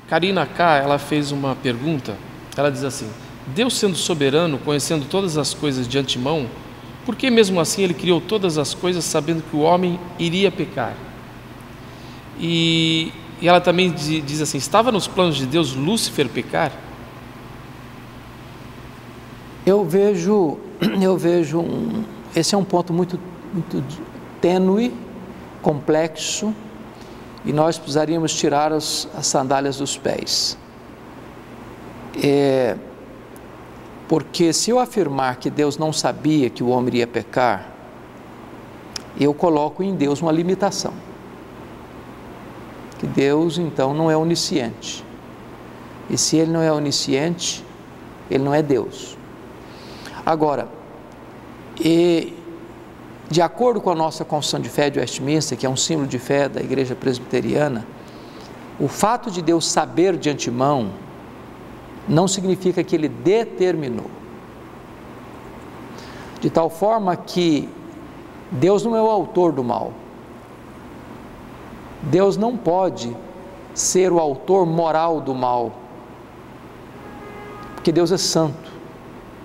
Karina K., ela fez uma pergunta, ela diz assim: Deus sendo soberano, conhecendo todas as coisas de antemão, por que mesmo assim Ele criou todas as coisas sabendo que o homem iria pecar? E ela também diz assim: estava nos planos de Deus Lúcifer pecar? Eu vejo esse é um ponto muito tênue, complexo, e nós precisaríamos tirar as sandálias dos pés. Porque se eu afirmar que Deus não sabia que o homem iria pecar, eu coloco em Deus uma limitação. Que Deus, então, não é onisciente. E se Ele não é onisciente, Ele não é Deus. Agora, de acordo com a nossa Confissão de Fé de Westminster, que é um símbolo de fé da Igreja Presbiteriana, o fato de Deus saber de antemão não significa que Ele determinou. De tal forma que Deus não é o autor do mal. Deus não pode ser o autor moral do mal, porque Deus é santo,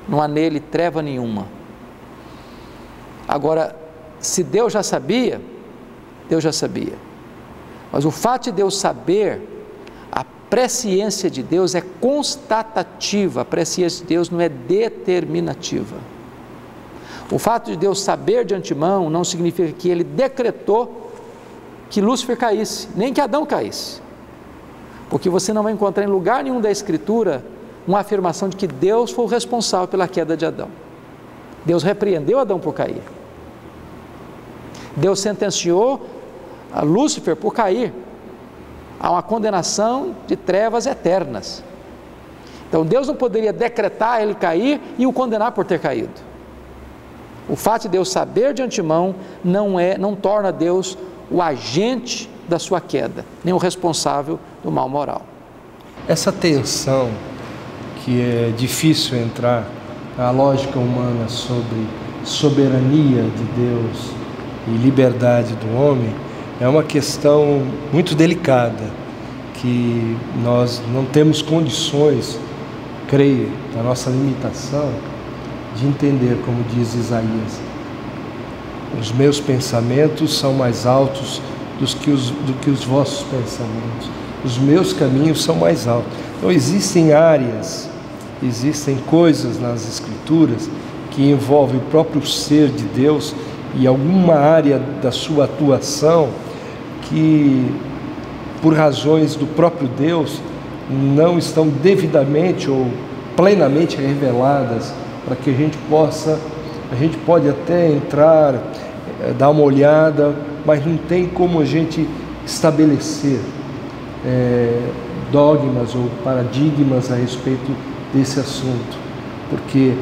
não há nele treva nenhuma. Agora, se Deus já sabia, Deus já sabia, mas o fato de Deus saber, a presciência de Deus é constatativa, a presciência de Deus não é determinativa. O fato de Deus saber de antemão não significa que Ele decretou que Lúcifer caísse, nem que Adão caísse, porque você não vai encontrar em lugar nenhum da Escritura uma afirmação de que Deus foi o responsável pela queda de Adão. Deus repreendeu Adão por cair. Deus sentenciou a Lúcifer por cair. Há uma condenação de trevas eternas. Então Deus não poderia decretar ele cair e o condenar por ter caído. O fato de Deus saber de antemão não torna Deus o agente da sua queda, nem o responsável do mal moral. Essa tensão que é difícil entrar na lógica humana sobre soberania de Deus e liberdade do homem é uma questão muito delicada, que nós não temos condições, creio, da nossa limitação, de entender, como diz Isaías: os meus pensamentos são mais altos do que os vossos pensamentos, os meus caminhos são mais altos. Então existem áreas, existem coisas nas Escrituras que envolvem o próprio ser de Deus e alguma área da sua atuação que, por razões do próprio Deus, não estão devidamente ou plenamente reveladas para que a gente pode até entrar, dar uma olhada, mas não tem como a gente estabelecer dogmas ou paradigmas a respeito desse assunto, porque,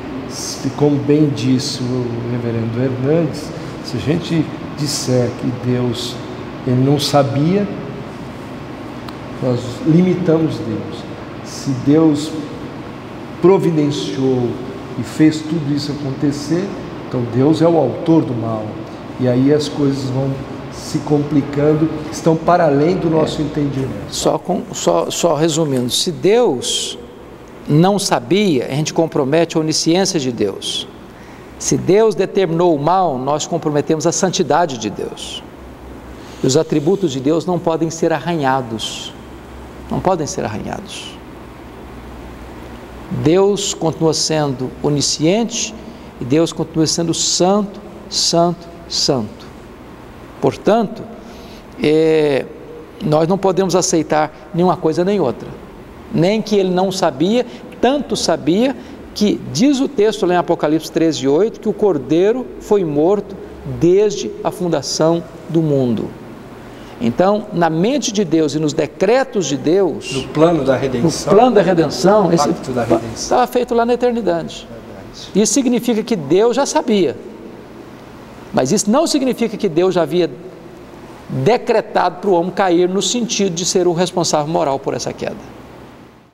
como bem disse o reverendo Hernandes, se a gente disser que Deus ele não sabia, nós limitamos Deus. Se Deus providenciou e fez tudo isso acontecer, então Deus é o autor do mal, e aí as coisas vão se complicando, estão para além do nosso entendimento. Só resumindo, se Deus não sabia, a gente compromete a onisciência de Deus. Se Deus determinou o mal, nós comprometemos a santidade de Deus. E os atributos de Deus não podem ser arranhados. Não podem ser arranhados. Deus continua sendo onisciente e Deus continua sendo santo, santo, santo. Portanto, nós não podemos aceitar nenhuma coisa nem outra. Nem que ele não sabia, tanto sabia que diz o texto lá em Apocalipse 13:8 que o Cordeiro foi morto desde a fundação do mundo. Então, na mente de Deus e nos decretos de Deus, no plano da redenção, esse estava feito lá na eternidade. Isso significa que Deus já sabia, mas isso não significa que Deus já havia decretado para o homem cair no sentido de ser o responsável moral por essa queda.